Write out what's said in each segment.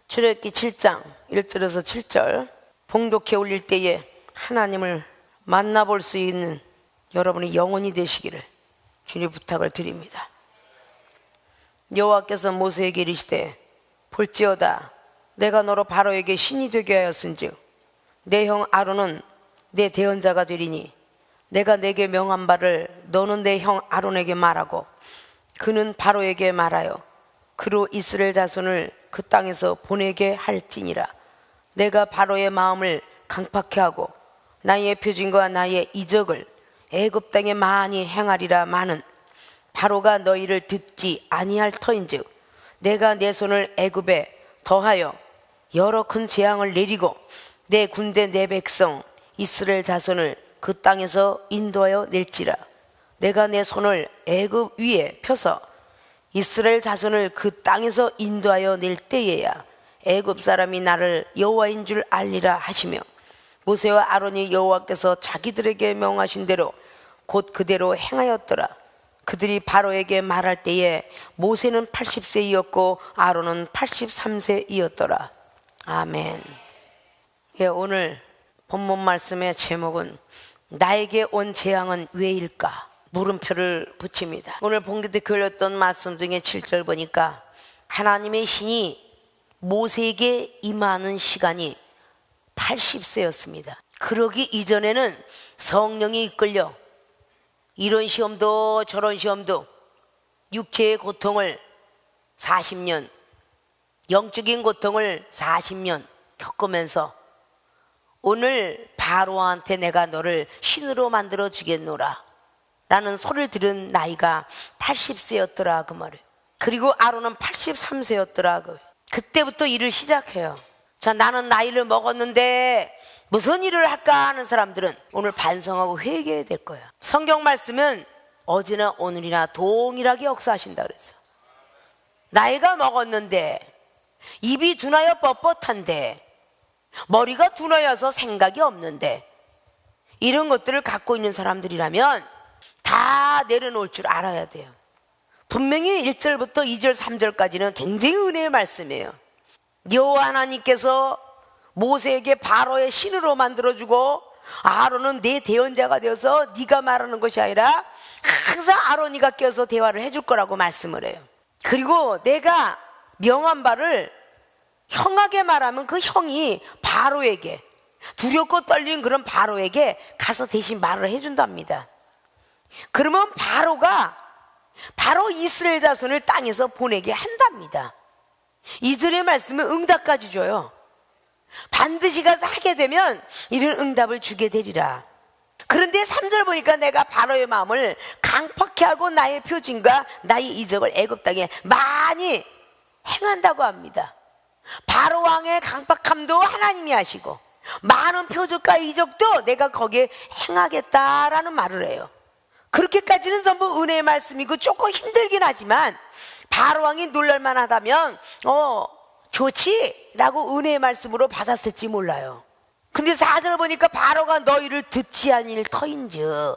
출애굽기 7장 1절에서 7절, 봉독해 올릴 때에 하나님을 만나볼 수 있는 여러분의 영혼이 되시기를 주님 부탁을 드립니다. 여호와께서 모세에게 이르시되 볼지어다 내가 너로 바로에게 신이 되게 하였은즉 내 형 아론은 내 대언자가 되리니 내가 내게 명한 바를 너는 내 형 아론에게 말하고 그는 바로에게 말하여 그로 이스라엘 자손을 그 땅에서 보내게 할지니라. 내가 바로의 마음을 강팍케 하고 나의 표징과 나의 이적을 애굽 땅에 많이 행하리라. 마는 바로가 너희를 듣지 아니할 터인즉 내가 내 손을 애굽에 더하여 여러 큰 재앙을 내리고 내 군대 내 백성 이스라엘 자손을 그 땅에서 인도하여 낼지라. 내가 내 손을 애굽 위에 펴서 이스라엘 자손을 그 땅에서 인도하여 낼 때에야 애굽 사람이 나를 여호와인 줄 알리라 하시며, 모세와 아론이 여호와께서 자기들에게 명하신 대로 곧 그대로 행하였더라. 그들이 바로에게 말할 때에 모세는 80세이었고 아론은 83세이었더라. 아멘. 예, 오늘 본문 말씀의 제목은 나에게 온 재앙은 왜일까? 물음표를 붙입니다. 오늘 본기 때 걸렸던 말씀 중에 7절 보니까 하나님의 신이 모세에게 임하는 시간이 80세였습니다. 그러기 이전에는 성령이 이끌려 이런 시험도 저런 시험도 육체의 고통을 40년, 영적인 고통을 40년 겪으면서 오늘 바로한테 내가 너를 신으로 만들어 주겠노라 라는 소리를 들은 나이가 80세였더라 그 말이에요. 그리고 아론은 83세였더라. 그때부터 일을 시작해요. 자, 나는 나이를 먹었는데 무슨 일을 할까 하는 사람들은 오늘 반성하고 회개해야 될 거예요. 성경 말씀은 어제나 오늘이나 동일하게 역사하신다 그랬어. 나이가 먹었는데 입이 둔하여 뻣뻣한데 머리가 둔하여서 생각이 없는데 이런 것들을 갖고 있는 사람들이라면 다 내려놓을 줄 알아야 돼요. 분명히 1절부터 2절 3절까지는 굉장히 은혜의 말씀이에요. 여호와 하나님께서 모세에게 바로의 신으로 만들어주고 아론은 내 대언자가 되어서 네가 말하는 것이 아니라 항상 아론이가 껴서 대화를 해줄 거라고 말씀을 해요. 그리고 내가 명한 바를 형하게 말하면 그 형이 바로에게, 두렵고 떨리는 그런 바로에게 가서 대신 말을 해준답니다. 그러면 바로가 바로 이스라엘 자손을 땅에서 보내게 한답니다. 2절의 말씀은 응답까지 줘요. 반드시 가서 하게 되면 이런 응답을 주게 되리라. 그런데 3절 보니까 내가 바로의 마음을 강팍케 하고 나의 표징과 나의 이적을 애굽 땅에 많이 행한다고 합니다. 바로 왕의 강팍함도 하나님이 하시고 많은 표적과 이적도 내가 거기에 행하겠다라는 말을 해요. 그렇게까지는 전부 은혜의 말씀이고 조금 힘들긴 하지만 바로 왕이 놀랄만 하다면 좋지 라고 은혜의 말씀으로 받았을지 몰라요. 근데 4절 보니까 바로가 너희를 듣지 아니할 터인즉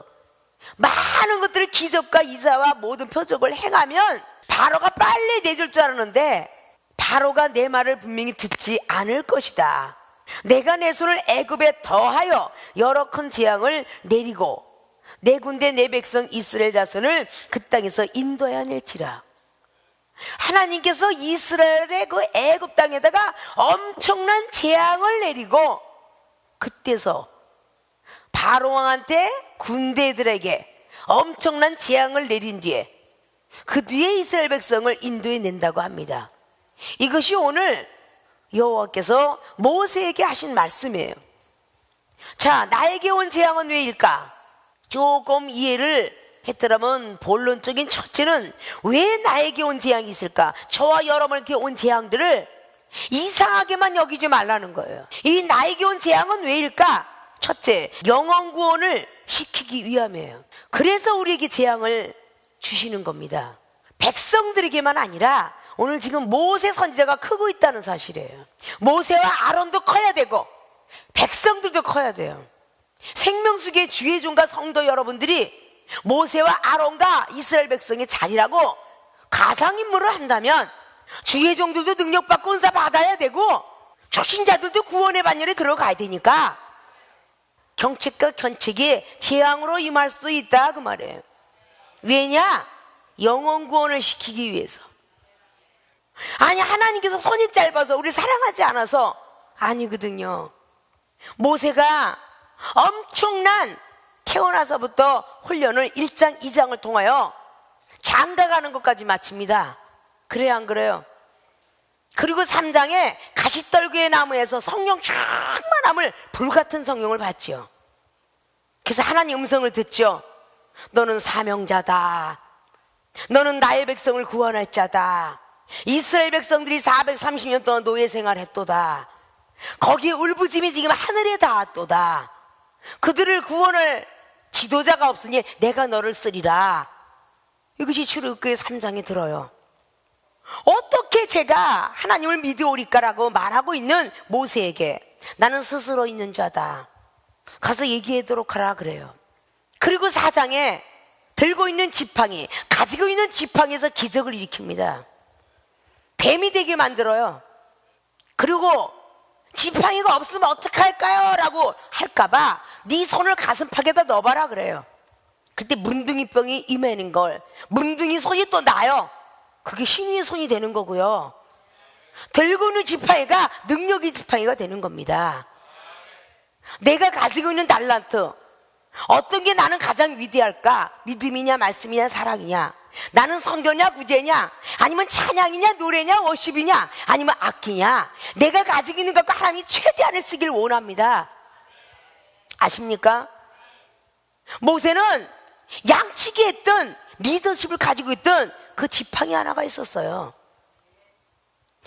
많은 것들을 기적과 이사와 모든 표적을 행하면 바로가 빨리 내줄 줄 알았는데 바로가 내 말을 분명히 듣지 않을 것이다. 내가 내 손을 애굽에 더하여 여러 큰 재앙을 내리고 내 군대 내 백성 이스라엘 자손을 그 땅에서 인도해야 낼지라. 하나님께서 이스라엘의 그 애굽 땅에다가 엄청난 재앙을 내리고 그때서 바로 왕한테 군대들에게 엄청난 재앙을 내린 뒤에 그 뒤에 이스라엘 백성을 인도해 낸다고 합니다. 이것이 오늘 여호와께서 모세에게 하신 말씀이에요. 자, 나에게 온 재앙은 왜일까? 조금 이해를 했더라면 본론적인 첫째는 왜 나에게 온 재앙이 있을까? 저와 여러분에게 온 재앙들을 이상하게만 여기지 말라는 거예요. 이 나에게 온 재앙은 왜일까? 첫째, 영혼 구원을 시키기 위함이에요. 그래서 우리에게 재앙을 주시는 겁니다. 백성들에게만 아니라 오늘 지금 모세 선지자가 크고 있다는 사실이에요. 모세와 아론도 커야 되고 백성들도 커야 돼요. 생명수기의 주의종과 성도 여러분들이 모세와 아론과 이스라엘 백성의 자리라고 가상인물을 한다면 주의 종들도 능력받고 은사 받아야 되고 초신자들도 구원의 반열에 들어가야 되니까 경책과 견책이 재앙으로 임할 수도 있다 그 말이에요. 왜냐? 영혼 구원을 시키기 위해서. 아니, 하나님께서 손이 짧아서 우리를 사랑하지 않아서 아니거든요. 모세가 엄청난 태어나서부터 훈련을 1장 2장을 통하여 장가가는 것까지 마칩니다. 그래요 안 그래요? 그리고 3장에 가시떨기의 나무에서 성령 충만함을 불같은 성령을 받지요. 그래서 하나님 음성을 듣죠. 너는 사명자다. 너는 나의 백성을 구원할 자다. 이스라엘 백성들이 430년 동안 노예 생활했도다. 거기에 울부짖음이 지금 하늘에 닿았도다. 그들을 구원할 지도자가 없으니 내가 너를 쓰리라. 이것이 출애굽기 3장에 들어요. 어떻게 제가 하나님을 믿어오리까라고 말하고 있는 모세에게 나는 스스로 있는 자다. 가서 얘기하도록 하라 그래요. 그리고 4장에 들고 있는 지팡이, 가지고 있는 지팡이에서 기적을 일으킵니다. 뱀이 되게 만들어요. 그리고 지팡이가 없으면 어떡할까요? 라고 할까봐 네 손을 가슴팍에다 넣어봐라 그래요. 그때 문둥이병이 임하는 걸 문둥이 손이 또 나요. 그게 신의 손이 되는 거고요. 들고 있는 지팡이가 능력의 지팡이가 되는 겁니다. 내가 가지고 있는 달란트, 어떤 게 나는 가장 위대할까? 믿음이냐 말씀이냐 사랑이냐? 나는 선교냐 구제냐? 아니면 찬양이냐 노래냐 워십이냐? 아니면 악기냐? 내가 가지고 있는 것과 하나님이 최대한을 쓰길 원합니다. 아십니까? 모세는 양치기 했던 리더십을 가지고 있던 그 지팡이 하나가 있었어요.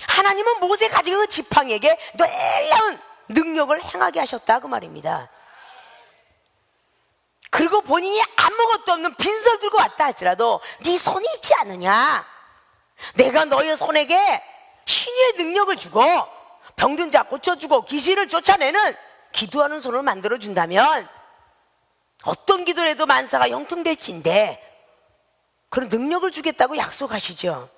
하나님은 모세 가지고 그 지팡이에게 놀라운 능력을 행하게 하셨다 그 말입니다. 그리고 본인이 아무것도 없는 빈손 들고 왔다 할지라도 네 손이 있지 않느냐? 내가 너의 손에게 신의 능력을 주고 병든 자 고쳐주고 귀신을 쫓아내는 기도하는 손을 만들어준다면 어떤 기도를 해도 만사가 형통될진데 그런 능력을 주겠다고 약속하시죠.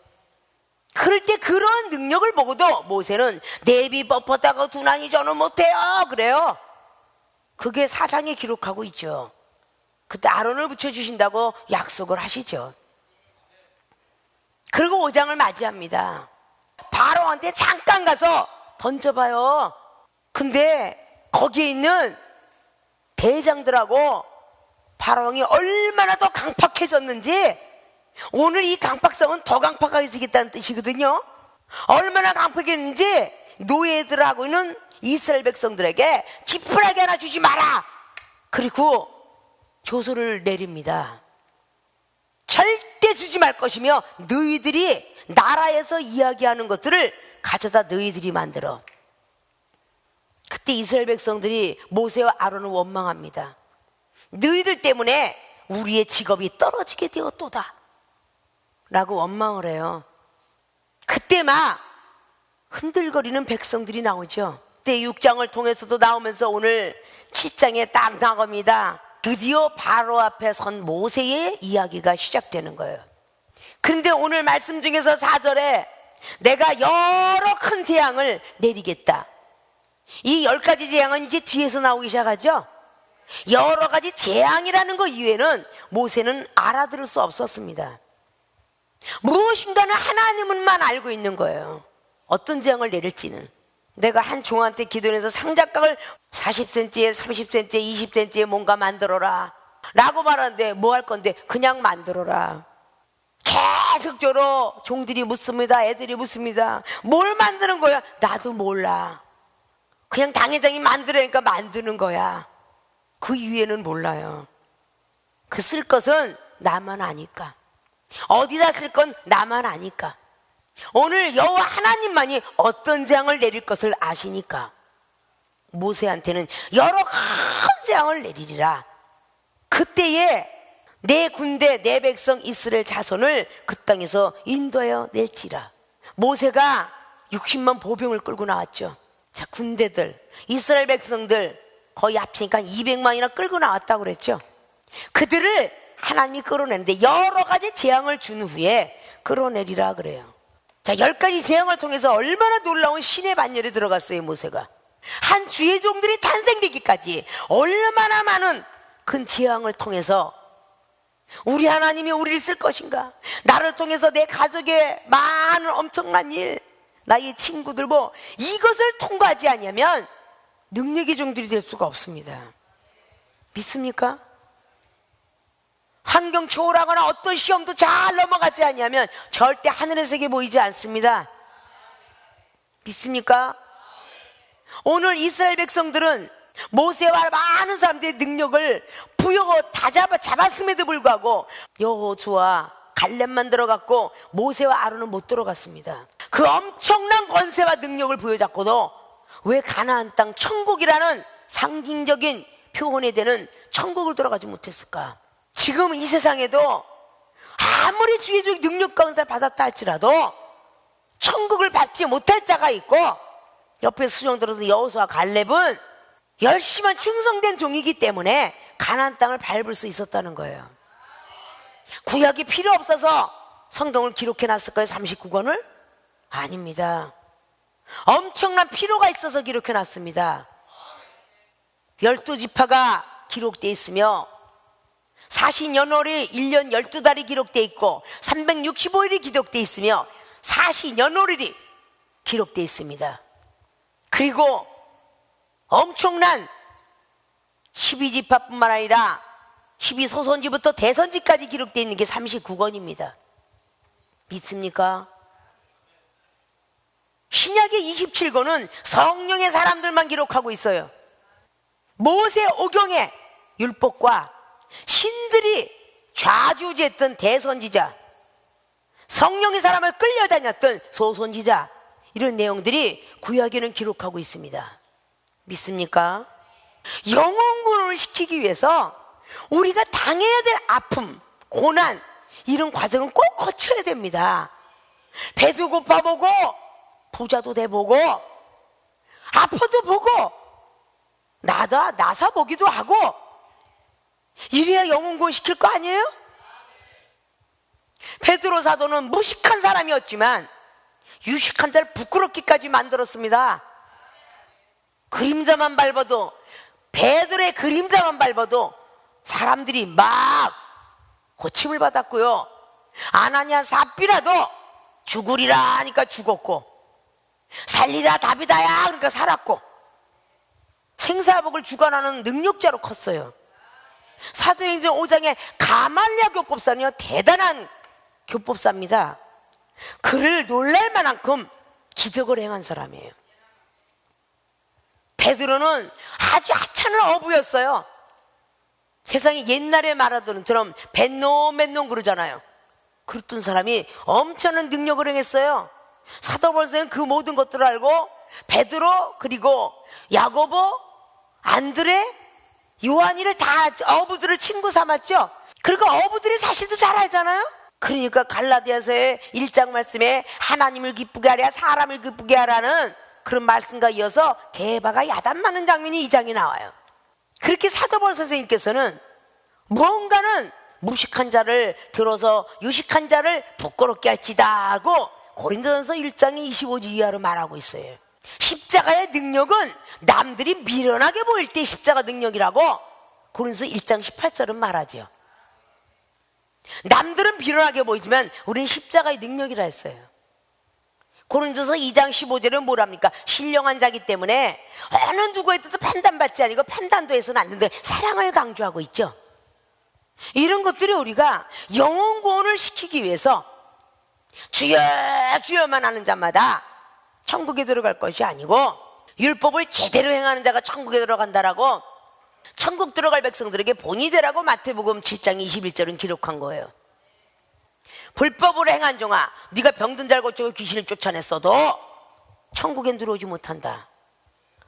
그럴 때 그런 능력을 보고도 모세는 내비 뻣뻣하고 둔하니 저는 못해요 그래요. 그게 4장에 기록하고 있죠. 그때 아론을 붙여주신다고 약속을 하시죠. 그리고 5장을 맞이합니다. 바로한테 잠깐 가서 던져봐요. 근데 거기에 있는 대장들하고 바로왕이 얼마나 더 강팍해졌는지 오늘 이 강팍성은 더 강팍해지겠다는 뜻이거든요. 얼마나 강팍했는지 노예들하고는 이스라엘 백성들에게 지푸라기 하나 주지 마라. 그리고 조서를 내립니다. 절대 주지 말 것이며 너희들이 나라에서 이야기하는 것들을 가져다 너희들이 만들어. 그때 이스라엘 백성들이 모세와 아론을 원망합니다. 너희들 때문에 우리의 직업이 떨어지게 되었도다 라고 원망을 해요. 그때 막 흔들거리는 백성들이 나오죠. 그때 6장을 통해서도 나오면서 오늘 7장에 딱 나옵니다. 드디어 바로 앞에 선 모세의 이야기가 시작되는 거예요. 그런데 오늘 말씀 중에서 4절에 내가 여러 큰 재앙을 내리겠다. 이 10가지 재앙은 이제 뒤에서 나오기 시작하죠. 여러 가지 재앙이라는 것 이외에는 모세는 알아들을 수 없었습니다. 무엇인가는 하나님은만 알고 있는 거예요. 어떤 재앙을 내릴지는. 내가 한 종한테 기도해서 상자각을 40cm에 30cm에 20cm에 뭔가 만들어라 라고 말하는데 뭐 할 건데 그냥 만들어라. 계속적으로 종들이 묻습니다. 애들이 묻습니다. 뭘 만드는 거야? 나도 몰라. 그냥 당회장이 만들으니까 만드는 거야. 그 이유에는 몰라요. 그 쓸 것은 나만 아니까. 어디다 쓸 건 나만 아니까. 오늘 여호와 하나님만이 어떤 재앙을 내릴 것을 아시니까 모세한테는 여러 큰 재앙을 내리리라. 그때에 내 군대 내 백성 이스라엘 자손을 그 땅에서 인도하여 낼지라. 모세가 60만 보병을 끌고 나왔죠. 자, 군대들 이스라엘 백성들 거의 합치니까 200만이나 끌고 나왔다고 그랬죠. 그들을 하나님이 끌어내는데 여러 가지 재앙을 준 후에 끌어내리라 그래요. 자, 10가지 재앙을 통해서 얼마나 놀라운 신의 반열에 들어갔어요, 모세가. 한 주의 종들이 탄생되기까지 얼마나 많은 큰 재앙을 통해서 우리 하나님이 우리를 쓸 것인가, 나를 통해서 내 가족의 많은 엄청난 일, 나의 친구들 이것을 통과하지 않으면 능력의 종들이 될 수가 없습니다. 믿습니까? 환경 초월하거나 어떤 시험도 잘 넘어가지 않으면 절대 하늘의 세계 보이지 않습니다. 믿습니까? 오늘 이스라엘 백성들은 모세와 많은 사람들의 능력을 부여고 다 잡았음에도 불구하고 여호수아 갈렙만 들어갔고 모세와 아론은 못 들어갔습니다. 그 엄청난 권세와 능력을 부여잡고도 왜 가나안 땅 천국이라는 상징적인 표현이 되는 천국을 들어가지 못했을까? 지금 이 세상에도 아무리 주의 종이 능력과 은사를 받았다 할지라도 천국을 밟지 못할 자가 있고, 옆에 수정 들어서 여호수아 갈렙은 열심한 충성된 종이기 때문에 가나안 땅을 밟을 수 있었다는 거예요. 구약이 필요 없어서 성경을 기록해 놨을까요? 39권을? 아닙니다. 엄청난 필요가 있어서 기록해 놨습니다. 12지파가 기록되어 있으며 40년월이 1년 12달이 기록되어 있고 365일이 기록되어 있으며 40년월일이 기록되어 있습니다. 그리고 엄청난 12지파뿐만 아니라 12소선지부터 대선지까지 기록되어 있는 게 39권입니다. 믿습니까? 신약의 27권은 성령의 사람들만 기록하고 있어요. 모세 오경의 율법과 신들이 좌지우지했던 대선지자, 성령의 사람을 끌려다녔던 소선지자, 이런 내용들이 구약에는 기록하고 있습니다. 믿습니까? 영혼구원을 시키기 위해서 우리가 당해야 될 아픔, 고난, 이런 과정은 꼭 거쳐야 됩니다. 배도 고파보고 부자도 돼보고 아파도 보고 나사 보기도 하고, 이래야 영혼구원 시킬 거 아니에요? 베드로 사도는 무식한 사람이었지만 유식한 자를 부끄럽기까지 만들었습니다. 그림자만 밟아도, 베드로의 그림자만 밟아도 사람들이 막 고침을 받았고요. 아나니아 삽비라도 죽으리라 하니까 죽었고, 살리라 다비다야 그러니까 살았고, 생사복을 주관하는 능력자로 컸어요. 사도행전 5장에 가말리아 교법사는요, 대단한 교법사입니다. 그를 놀랄 만큼 기적을 행한 사람이에요. 베드로는 아주 하찮은 어부였어요. 세상에 옛날에 말하던 처럼 벤놈 그러잖아요. 그랬던 사람이 엄청난 능력을 행했어요. 사도 바울은 그 모든 것들을 알고 베드로, 그리고 야고보, 안드레, 요한이를 다 어부들을 친구 삼았죠. 그리고 어부들이 사실도 잘 알잖아요. 그러니까 갈라디아서의 1장 말씀에 하나님을 기쁘게 하랴 사람을 기쁘게 하라는 그런 말씀과 이어서 게바가 야단 맞는 장면이 2장에 나와요. 그렇게 사도 바울 선생님께서는 뭔가는 무식한 자를 들어서 유식한 자를 부끄럽게 할지다 하고 고린도전서 1장의 25절 이하로 말하고 있어요. 십자가의 능력은 남들이 미련하게 보일 때 십자가 능력이라고 고린도서 1장 18절은 말하죠. 남들은 미련하게 보이지만 우리는 십자가의 능력이라 했어요. 고린도서 2장 15절은 뭐랍니까? 신령한 자기 때문에 어느 누구에 대해서 판단받지 아니고 판단도 해서는 안 되는데 사랑을 강조하고 있죠. 이런 것들이 우리가 영혼 구원을 시키기 위해서 주여 주여만 하는 자마다 천국에 들어갈 것이 아니고, 율법을 제대로 행하는 자가 천국에 들어간다라고 천국 들어갈 백성들에게 본이 되라고 마태복음 7장 21절은 기록한 거예요. 불법으로 행한 종아, 네가 병든 자를 고치고 귀신을 쫓아냈어도 천국엔 들어오지 못한다.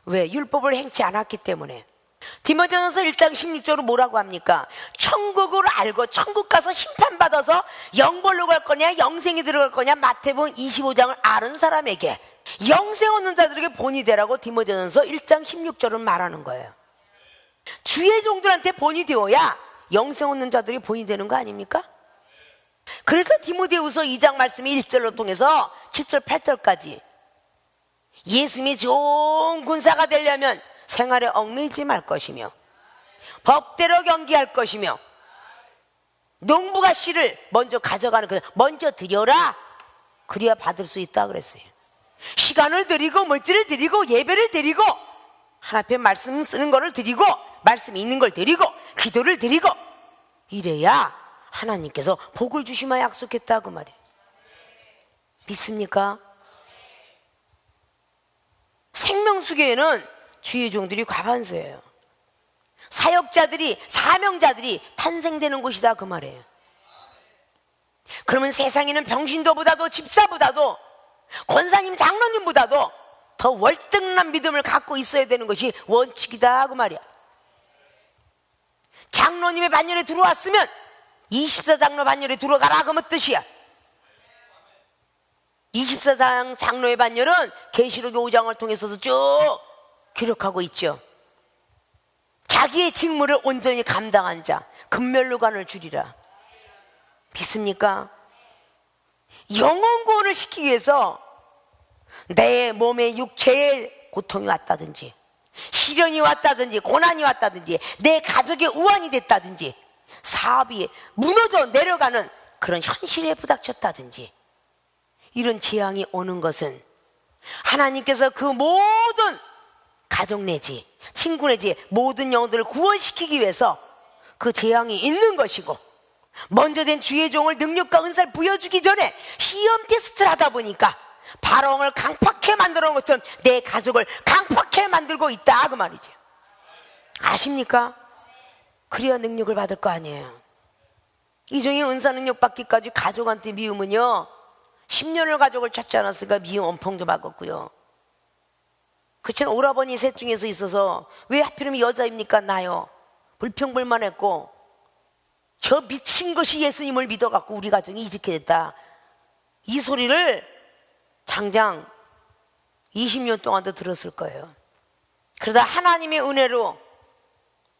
왜? 율법을 행치 않았기 때문에. 디모데전서 1장 16절은 뭐라고 합니까? 천국을 알고 천국 가서 심판받아서 영벌로 갈 거냐 영생이 들어갈 거냐, 마태복음 25장을 아는 사람에게, 영생 얻는 자들에게 본이 되라고 디모데전서 1장 16절은 말하는 거예요. 주의 종들한테 본이 되어야 영생 얻는 자들이 본이 되는 거 아닙니까? 그래서 디모데후서 2장 말씀이 1절로 통해서 7절 8절까지 예수님이 좋은 군사가 되려면 생활에 얽매이지 말 것이며 법대로 경기할 것이며 농부가 씨를 먼저 가져가는 그 먼저 드려라, 그래야 받을 수 있다 그랬어요. 시간을 드리고 물질을 드리고 예배를 드리고 하나님 앞에 말씀 쓰는 거를 드리고 말씀 있는 걸 드리고 기도를 드리고 이래야 하나님께서 복을 주시마 약속했다고 말이에요. 믿습니까? 생명수계에는 주의 종들이 과반수예요. 사역자들이, 사명자들이 탄생되는 곳이다 그 말이에요. 그러면 세상에는 병신도보다도 집사보다도 권사님 장로님보다도 더 월등한 믿음을 갖고 있어야 되는 것이 원칙이다 그 말이야. 장로님의 반열에 들어왔으면 24장로 반열에 들어가라 그런 뜻이야. 24장 장로의 반열은 계시록 5장을 통해서도 쭉 기록하고 있죠. 자기의 직무를 온전히 감당한 자 금멸로관을 주리라. 믿습니까? 영혼 구원을 시키기 위해서 내 몸의 육체에 고통이 왔다든지 시련이 왔다든지 고난이 왔다든지 내 가족의 우환이 됐다든지 사업이 무너져 내려가는 그런 현실에 부닥쳤다든지 이런 재앙이 오는 것은 하나님께서 그 모든 가족 내지 친구 내지 모든 영혼들을 구원시키기 위해서 그 재앙이 있는 것이고, 먼저 된 주의 종을 능력과 은사를 부여주기 전에 시험 테스트를 하다 보니까 바로왕을 강팍해 만들어 놓은 것처럼 내 가족을 강팍해 만들고 있다 그 말이죠. 아십니까? 그래야 능력을 받을 거 아니에요. 이종의 은사 능력 받기까지 가족한테 미움은요 10년을 가족을 찾지 않았으니까 미움 엄청 좀 받았고요. 그처럼 오라버니 셋 중에서 있어서 왜 하필이면 여자입니까? 나요. 불평불만했고 저 미친 것이 예수님을 믿어갖고 우리 가정이 이렇게 됐다. 이 소리를 장장 20년 동안도 들었을 거예요. 그러다 하나님의 은혜로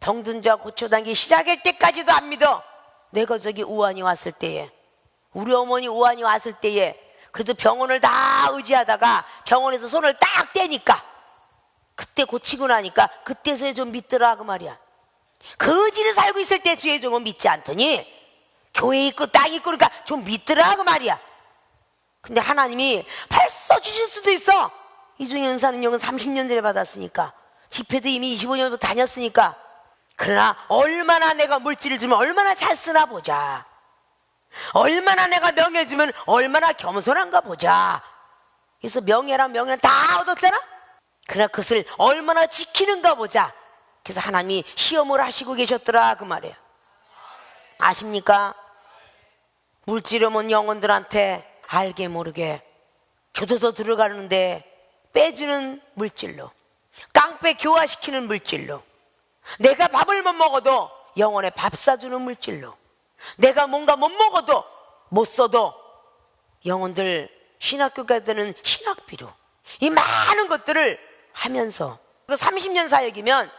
병든 자 고쳐당기 시작할 때까지도 안 믿어. 내 가족이 우환이 왔을 때에, 우리 어머니 우환이 왔을 때에 그래도 병원을 다 의지하다가 병원에서 손을 딱 떼니까 그때 고치고 나니까 그때서야 좀 믿더라 그 말이야. 그 의지를 살고 있을 때 주의 종은 믿지 않더니 교회 있고 땅 있고 그러니까 좀 믿더라 그 말이야. 근데 하나님이 벌써 주실 수도 있어. 이중의 은사 능력은 30년 전에 받았으니까, 집회도 이미 25년도 다녔으니까. 그러나 얼마나 내가 물질을 주면 얼마나 잘 쓰나 보자, 얼마나 내가 명예 주면 얼마나 겸손한가 보자. 그래서 명예랑 명예는 다 얻었잖아. 그러나 그것을 얼마나 지키는가 보자. 그래서 하나님이 시험을 하시고 계셨더라 그 말이에요. 아십니까? 물질이면 영혼들한테 알게 모르게 교도소 들어가는데 빼주는 물질로, 깡패 교화시키는 물질로, 내가 밥을 못 먹어도 영혼에 밥 사주는 물질로, 내가 뭔가 못 먹어도 못 써도 영혼들 신학교 가야 되는 신학비로, 이 많은 것들을 하면서 30년 사역이면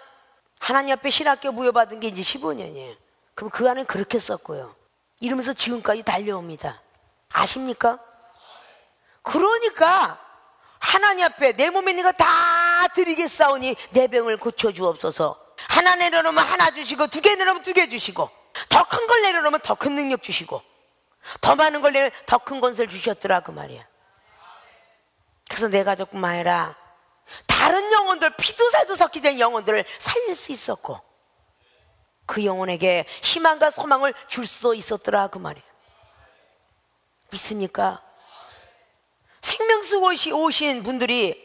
하나님 앞에 신학교 부여받은 게 이제 15년이에요. 그럼 그 안에 그렇게 썼고요. 이러면서 지금까지 달려옵니다. 아십니까? 그러니까 하나님 앞에 내 몸에 있는 거 다 드리겠사오니 내 병을 고쳐주옵소서. 하나 내려놓으면 하나 주시고, 두 개 내려놓으면 두 개 주시고, 더 큰 걸 내려놓으면 더 큰 능력 주시고, 더 많은 걸 내려놓으면 더 큰 권세를 주셨더라 그 말이야. 그래서 내 가족뿐만 아니라 다른 영혼들, 피도 살도 섞이 된 영혼들을 살릴 수 있었고, 그 영혼에게 희망과 소망을 줄 수도 있었더라 그 말이에요. 믿습니까? 생명수고시 오신 분들이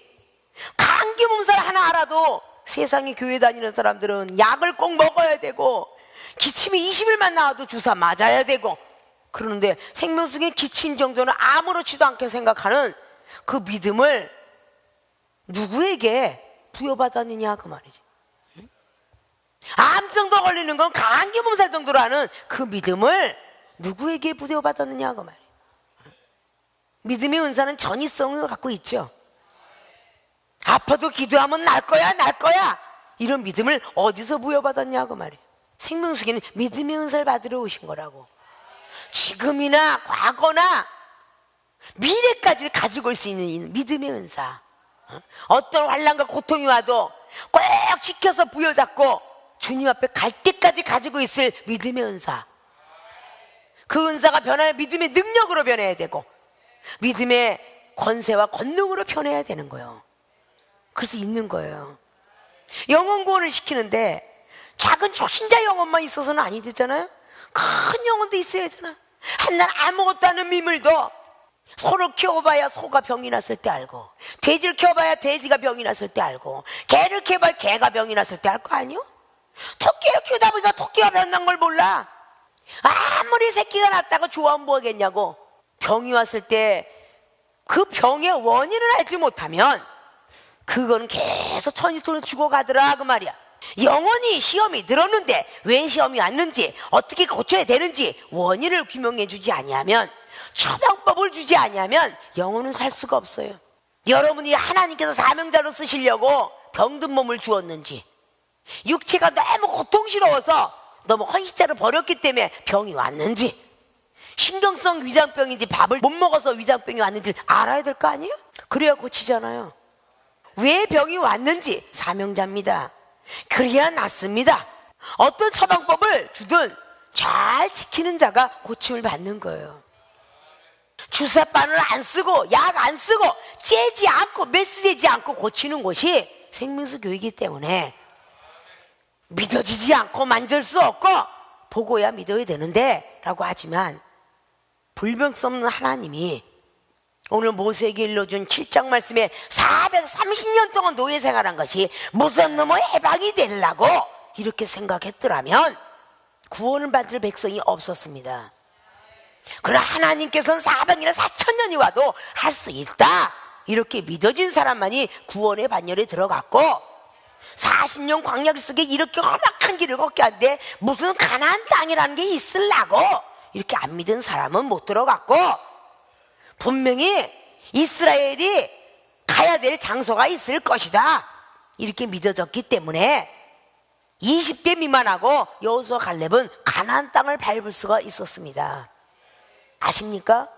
감기 몸살 하나 알아도 세상에 교회 다니는 사람들은 약을 꼭 먹어야 되고, 기침이 20일만 나와도 주사 맞아야 되고 그러는데, 생명수고의 기침 정도는 아무렇지도 않게 생각하는 그 믿음을 누구에게 부여받았느냐 그 말이지. 암 정도 걸리는 건 감기 몸살 정도로 하는 그 믿음을 누구에게 부여받았느냐 그 말이에요. 믿음의 은사는 전이성을 갖고 있죠. 아파도 기도하면 날 거야 날 거야, 이런 믿음을 어디서 부여받았냐고 말이에요. 생명수기는 믿음의 은사를 받으러 오신 거라고. 지금이나 과거나 미래까지 가지고 올 수 있는 이 믿음의 은사. 어떤 환난과 고통이 와도 꼭 지켜서 부여잡고 주님 앞에 갈 때까지 가지고 있을 믿음의 은사. 그 은사가 변하여 믿음의 능력으로 변해야 되고 믿음의 권세와 권능으로 변해야 되는 거예요. 그래서 있는 거예요. 영혼 구원을 시키는데 작은 초신자 영혼만 있어서는 아니 되잖아요. 큰 영혼도 있어야 되잖아. 한날 아무것도 않은 미물도 소를 키워봐야 소가 병이 났을 때 알고, 돼지를 키워봐야 돼지가 병이 났을 때 알고, 개를 키워봐야 개가 병이 났을 때 알 거 아니요? 토끼를 키우다 보니까 토끼가 병난 걸 몰라. 아무리 새끼가 났다고 좋아하면 뭐하겠냐고. 병이 왔을 때 그 병의 원인을 알지 못하면 그거는 계속 천이토록 죽어가더라 그 말이야. 영원히 시험이 들었는데 왜 시험이 왔는지, 어떻게 고쳐야 되는지 원인을 규명해 주지 아니하면, 처방법을 주지 아니하면 영혼은 살 수가 없어요. 여러분이 하나님께서 사명자로 쓰시려고 병든 몸을 주었는지, 육체가 너무 고통스러워서 너무 헌신자를 버렸기 때문에 병이 왔는지, 신경성 위장병인지 밥을 못 먹어서 위장병이 왔는지 알아야 될 거 아니에요? 그래야 고치잖아요. 왜 병이 왔는지 사명자입니다. 그래야 낫습니다. 어떤 처방법을 주든 잘 지키는 자가 고침을 받는 거예요. 주사바늘 안 쓰고 약 안 쓰고 째지 않고 메스되지 않고 고치는 곳이 생명수 교육이기 때문에 믿어지지 않고 만질 수 없고 보고야 믿어야 되는데 라고 하지만, 불변 수 없는 하나님이 오늘 모세에게 일러준 7장 말씀에 430년 동안 노예 생활한 것이 무슨 놈의 해방이 되려고 이렇게 생각했더라면 구원을 받을 백성이 없었습니다. 그러나 하나님께서는 400이나 4,000년이 와도 할 수 있다 이렇게 믿어진 사람만이 구원의 반열에 들어갔고, 40년 광야 속에 이렇게 험악한 길을 걷게 한데 무슨 가나안 땅이라는 게 있으려고 이렇게 안 믿은 사람은 못 들어갔고, 분명히 이스라엘이 가야 될 장소가 있을 것이다 이렇게 믿어졌기 때문에 20대 미만하고 여호수아 갈렙은 가나안 땅을 밟을 수가 있었습니다. 아십니까?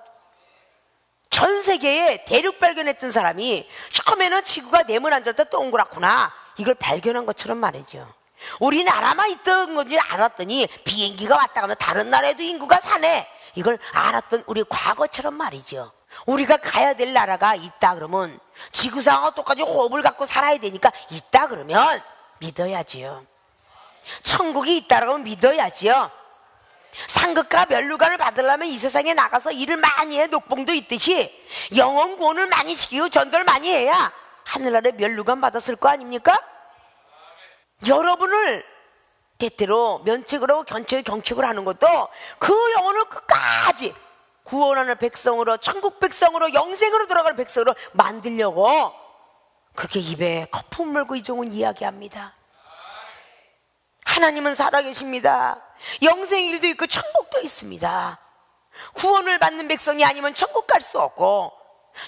전 세계에 대륙 발견했던 사람이 처음에는 지구가 네모난졌다 동그랗구나 이걸 발견한 것처럼 말이죠. 우리나라만 있던 건지 알았더니 비행기가 왔다 가면 다른 나라에도 인구가 사네 이걸 알았던 우리 과거처럼 말이죠. 우리가 가야 될 나라가 있다 그러면 지구상하고 똑같이 호흡을 갖고 살아야 되니까 있다 그러면 믿어야지요. 천국이 있다 그러면 믿어야지요. 상급과 면류관을 받으려면 이 세상에 나가서 일을 많이 해 녹봉도 있듯이 영혼 구원을 많이 시키고 전도를 많이 해야 하늘나라에 면류관 받았을 거 아닙니까? 여러분을 때때로 면책으로 경책을 하는 것도 그 영혼을 끝까지 구원하는 백성으로, 천국 백성으로, 영생으로 들어가는 백성으로 만들려고 그렇게 입에 거품 물고 이종은 이야기합니다. 하나님은 살아계십니다. 영생일도 있고 천국도 있습니다. 구원을 받는 백성이 아니면 천국 갈 수 없고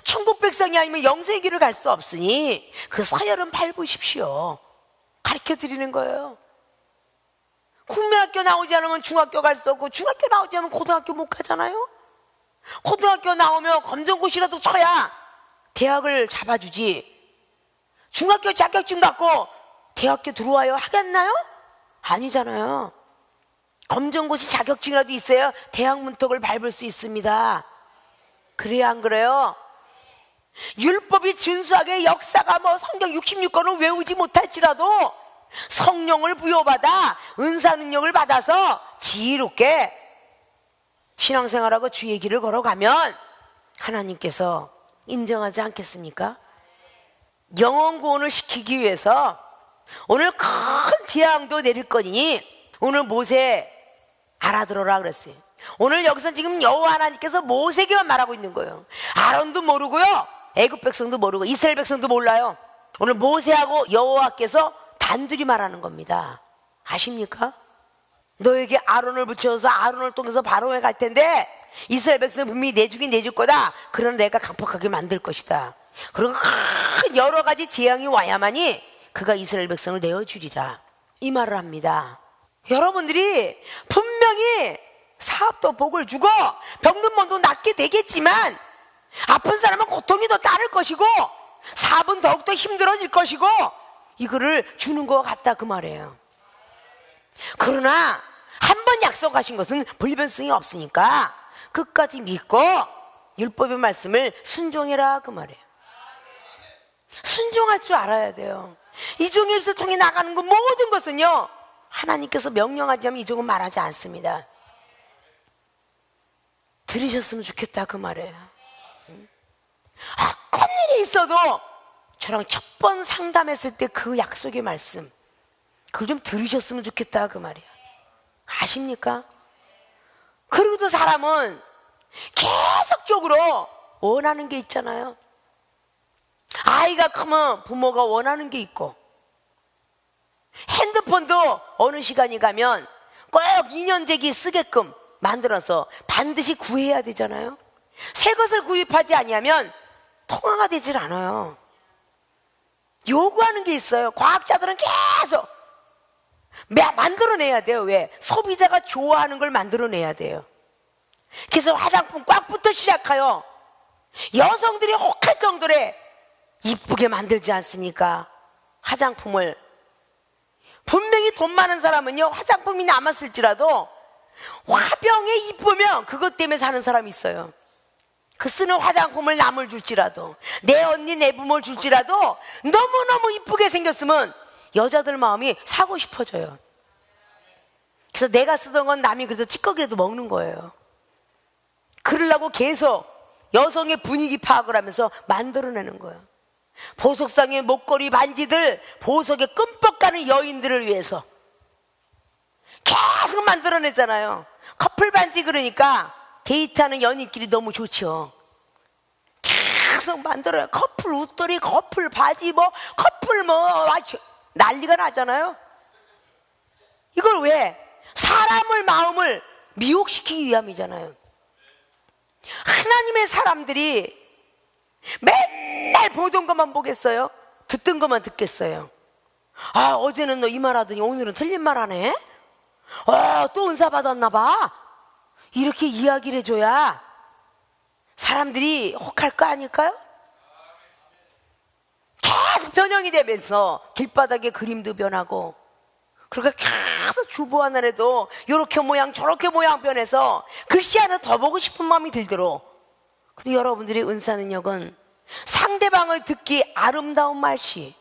천국 백성이 아니면 영생의 길을 갈 수 없으니 그 서열은 밟으십시오. 가르쳐 드리는 거예요. 국민학교 나오지 않으면 중학교 갈 수 없고 중학교 나오지 않으면 고등학교 못 가잖아요. 고등학교 나오면 검정고시라도 쳐야 대학을 잡아주지. 중학교 자격증 받고 대학교 들어와요 하겠나요? 아니잖아요. 검정고시 자격증이라도 있어야 대학 문턱을 밟을 수 있습니다. 그래야 안 그래요? 율법이 준수하게 역사가 성경 66권을 외우지 못할지라도 성령을 부여받아 은사 능력을 받아서 지혜롭게 신앙생활하고 주의 길을 걸어가면 하나님께서 인정하지 않겠습니까? 영혼 구원을 시키기 위해서 오늘 큰 재앙도 내릴 거니 오늘 모세 알아들어라 그랬어요. 오늘 여기서 지금 여호와 하나님께서 모세에게만 말하고 있는 거예요. 아론도 모르고요, 애굽 백성도 모르고 이스라엘 백성도 몰라요. 오늘 모세하고 여호와께서 단둘이 말하는 겁니다. 아십니까? 너에게 아론을 붙여서 아론을 통해서 바로에 갈 텐데 이스라엘 백성은 분명히 내주긴 내줄 거다. 그러나 내가 강폭하게 만들 것이다. 그리고 큰 여러 가지 재앙이 와야만이 그가 이스라엘 백성을 내어주리라, 이 말을 합니다. 여러분들이 분명히 사업도 복을 주고 병든 몸도 낫게 되겠지만 아픈 사람은 고통이 더 따를 것이고 사업은 더욱더 힘들어질 것이고 이거를 주는 것 같다 그 말이에요. 그러나 한 번 약속하신 것은 불변성이 없으니까 끝까지 믿고 율법의 말씀을 순종해라 그 말이에요. 순종할 줄 알아야 돼요. 이종의 입을 통해 나가는 것 모든 것은요, 하나님께서 명령하지 않으면 이종은 말하지 않습니다. 들으셨으면 좋겠다 그 말이에요. 어떤 일이 있어도 저랑 첫 번 상담했을 때 그 약속의 말씀 그걸 좀 들으셨으면 좋겠다 그 말이에요. 아십니까? 그리고도 사람은 계속적으로 원하는 게 있잖아요. 아이가 크면 부모가 원하는 게 있고, 핸드폰도 어느 시간이 가면 꼭 2년제기 쓰게끔 만들어서 반드시 구해야 되잖아요. 새 것을 구입하지 아니하면 통화가 되질 않아요. 요구하는 게 있어요. 과학자들은 계속 만들어내야 돼요. 왜? 소비자가 좋아하는 걸 만들어내야 돼요. 그래서 화장품 꽉부터 시작하여 여성들이 혹할 정도로 이쁘게 만들지 않습니까? 화장품을. 분명히 돈 많은 사람은요, 화장품이 남았을지라도 화병에 이쁘면 그것 때문에 사는 사람이 있어요. 그 쓰는 화장품을 남을 줄지라도, 내 언니 내 부모를 줄지라도 너무너무 이쁘게 생겼으면 여자들 마음이 사고 싶어져요. 그래서 내가 쓰던 건 남이 그래서 찌꺼기라도 먹는 거예요. 그러려고 계속 여성의 분위기 파악을 하면서 만들어내는 거예요. 보석상의 목걸이 반지들, 보석에 끔뻑 가는 여인들을 위해서 계속 만들어내잖아요. 커플 반지 그러니까 데이트하는 연인끼리 너무 좋죠. 계속 만들어요. 커플 웃돌이, 커플 바지, 커플 난리가 나잖아요. 이걸 왜? 사람을 마음을 미혹시키기 위함이잖아요. 하나님의 사람들이 맨날 보던 것만 보겠어요? 듣던 것만 듣겠어요? 아, 어제는 너 이 말 하더니 오늘은 틀린 말 하네? 또 은사 받았나 봐? 이렇게 이야기를 해줘야 사람들이 혹할 거 아닐까요? 계속 변형이 되면서 길바닥에 그림도 변하고, 그러니까 계속 주보 하나라도 요렇게 모양 저렇게 모양 변해서 글씨 하나 더 보고 싶은 마음이 들도록. 근데 여러분들의 은사능력은 상대방을 듣기 아름다운 말씨,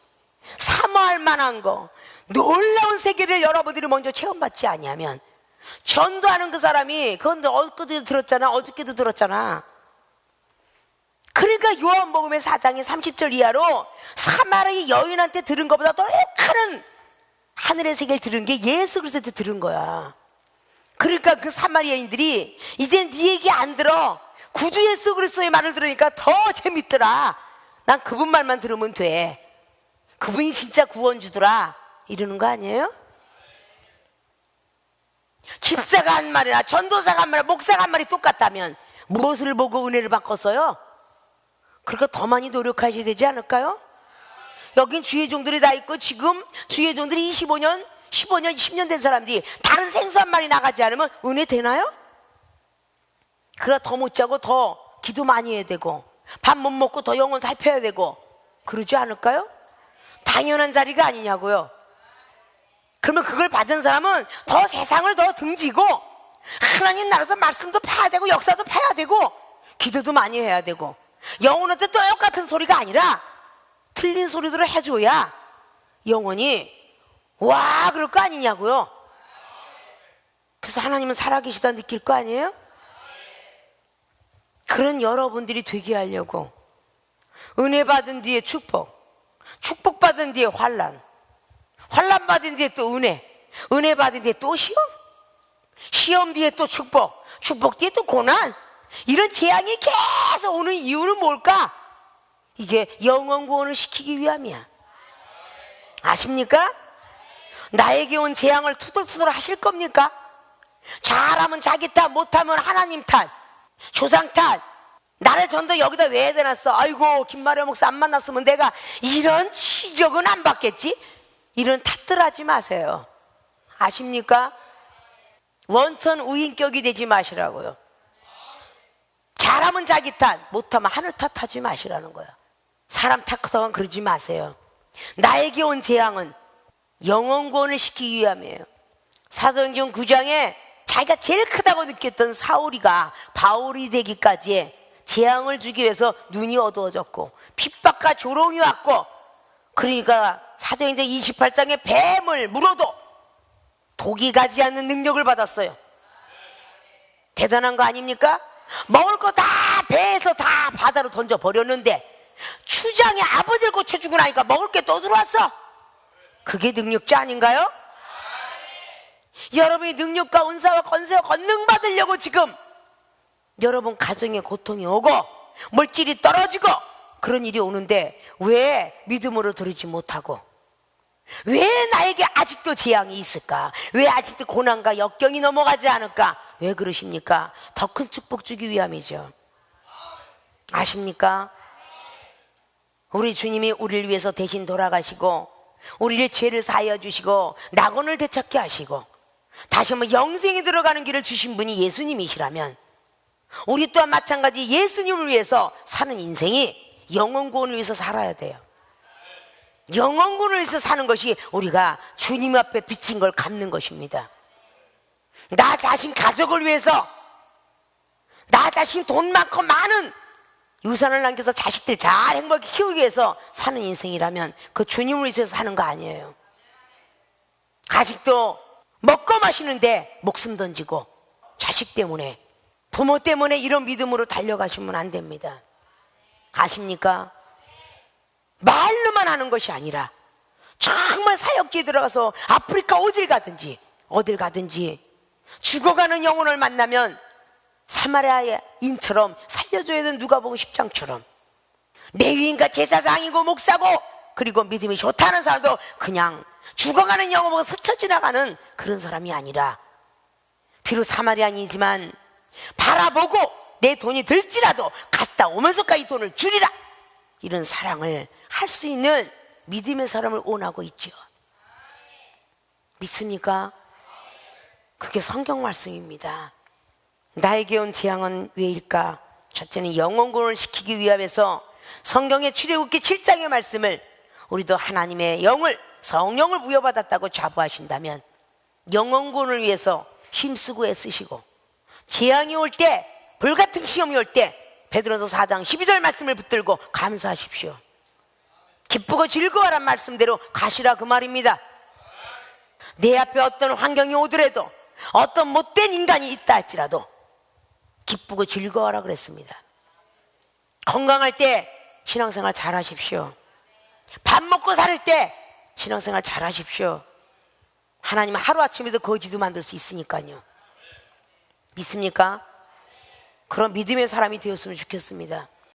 사모할 만한 거, 놀라운 세계를 여러분들이 먼저 체험받지 아니하면, 전도하는 그 사람이 그건 엊그제도 들었잖아, 어저께도 들었잖아. 그러니까 요한복음의 4장의 30절 이하로 사마리아 여인한테 들은 것보다 더 큰 하늘의 세계를 들은 게 예수 그리스도한테 들은 거야. 그러니까 그 사마리아인들이 이제 네 얘기 안 들어, 구주 예수 그리스도의 말을 들으니까 더 재밌더라. 난 그분 말만 들으면 돼. 그분이 진짜 구원주더라. 이러는 거 아니에요? 집사가 한 말이나 전도사가 한 말이나 목사가 한 말이 똑같다면 무엇을 보고 은혜를 바꿨어요? 그러니까 더 많이 노력하셔야 되지 않을까요? 여긴 주의 종들이 다 있고, 지금 주의 종들이 25년, 15년, 10년 된 사람들이 다른 생소한 말이 나가지 않으면 은혜 되나요? 그러나 더 못 자고 더 기도 많이 해야 되고, 밥 못 먹고 더 영혼 살펴야 되고, 그러지 않을까요? 당연한 자리가 아니냐고요. 그러면 그걸 받은 사람은 더 세상을 더 등지고 하나님 나라에서 말씀도 파야 되고 역사도 파야 되고 기도도 많이 해야 되고, 영혼한테 똑같은 소리가 아니라 틀린 소리들을 해줘야 영혼이 와 그럴 거 아니냐고요. 그래서 하나님은 살아계시다 느낄 거 아니에요? 그런 여러분들이 되게 하려고 은혜 받은 뒤에 축복, 축복 받은 뒤에 환난, 환난 받은 뒤에 또 은혜, 은혜 받은 뒤에 또 시험, 시험 뒤에 또 축복, 축복 뒤에 또 고난, 이런 재앙이 계속 오는 이유는 뭘까? 이게 영혼 구원을 시키기 위함이야. 아십니까? 나에게 온 재앙을 투덜투덜 하실 겁니까? 잘하면 자기 탓, 못하면 하나님 탓, 조상 탓. 나를 전도 여기다 왜 대놨어? 아이고 김마려 목사 안 만났으면 내가 이런 시적은 안 받겠지? 이런 탓들 하지 마세요. 아십니까? 원천 우인격이 되지 마시라고요. 잘하면 잘하면 자기 탓, 못하면 하늘 탓하지 마시라는 거야. 사람 탓하면 그러지 마세요. 나에게 온 재앙은 영혼구원을 시키기 위함이에요. 사도행전 9장에 자기가 제일 크다고 느꼈던 사울이가 바울이 되기까지의 재앙을 주기 위해서 눈이 어두워졌고 핍박과 조롱이 왔고, 그러니까 사도행전 28장에 뱀을 물어도 독이 가지 않는 능력을 받았어요. 대단한 거 아닙니까? 먹을 거 다 배에서 다 바다로 던져버렸는데 추장이 아버지를 고쳐주고 나니까 먹을 게 또 들어왔어. 그게 능력자 아닌가요? 여러분이 능력과 은사와 권세와 권능 받으려고 지금 여러분 가정에 고통이 오고 물질이 떨어지고 그런 일이 오는데 왜 믿음으로 들으지 못하고, 왜 나에게 아직도 재앙이 있을까? 왜 아직도 고난과 역경이 넘어가지 않을까? 왜 그러십니까? 더 큰 축복 주기 위함이죠. 아십니까? 우리 주님이 우리를 위해서 대신 돌아가시고 우리를 죄를 사하여 주시고 낙원을 되찾게 하시고 다시 한번 영생에 들어가는 길을 주신 분이 예수님이시라면, 우리 또한 마찬가지 예수님을 위해서 사는 인생이 영혼구원을 위해서 살아야 돼요. 영혼구원을 위해서 사는 것이 우리가 주님 앞에 빚진 걸 갚는 것입니다. 나 자신 가족을 위해서, 나 자신 돈 많고 많은 유산을 남겨서 자식들 잘 행복하게 키우기 위해서 사는 인생이라면 그 주님을 위해서 사는 거 아니에요. 아직도 먹고 마시는데 목숨 던지고 자식 때문에, 부모 때문에 이런 믿음으로 달려가시면 안 됩니다. 아십니까? 말로만 하는 것이 아니라 정말 사역지에 들어가서 아프리카 어딜 가든지 어딜 가든지 죽어가는 영혼을 만나면 사마리아인처럼 살려줘야 되는 누가복음 10장처럼 레위인과 제사장이고 목사고 그리고 믿음이 좋다는 사람도 그냥 죽어가는 영혼 보고 스쳐 지나가는 그런 사람이 아니라, 비록 사마리아인이지만 바라보고 내 돈이 들지라도 갔다 오면서까지 돈을 주리라, 이런 사랑을 할 수 있는 믿음의 사람을 원하고 있죠. 믿습니까? 그게 성경 말씀입니다. 나에게 온 재앙은 왜일까? 첫째는 영혼구원을 시키기 위함에서 성경의 출애굽기 7장의 말씀을 우리도 하나님의 영을, 성령을 부여받았다고 자부하신다면 영혼구원을 위해서 힘쓰고 애쓰시고, 재앙이 올 때, 불같은 시험이 올 때 베드로서 4장 12절 말씀을 붙들고 감사하십시오. 기쁘고 즐거워란 말씀대로 가시라 그 말입니다. 내 앞에 어떤 환경이 오더라도, 어떤 못된 인간이 있다 할지라도 기쁘고 즐거워라 그랬습니다. 건강할 때 신앙생활 잘 하십시오. 밥 먹고 살 때 신앙생활 잘 하십시오. 하나님은 하루아침에도 거지도 만들 수 있으니까요. 믿습니까? 그런 믿음의 사람이 되었으면 좋겠습니다.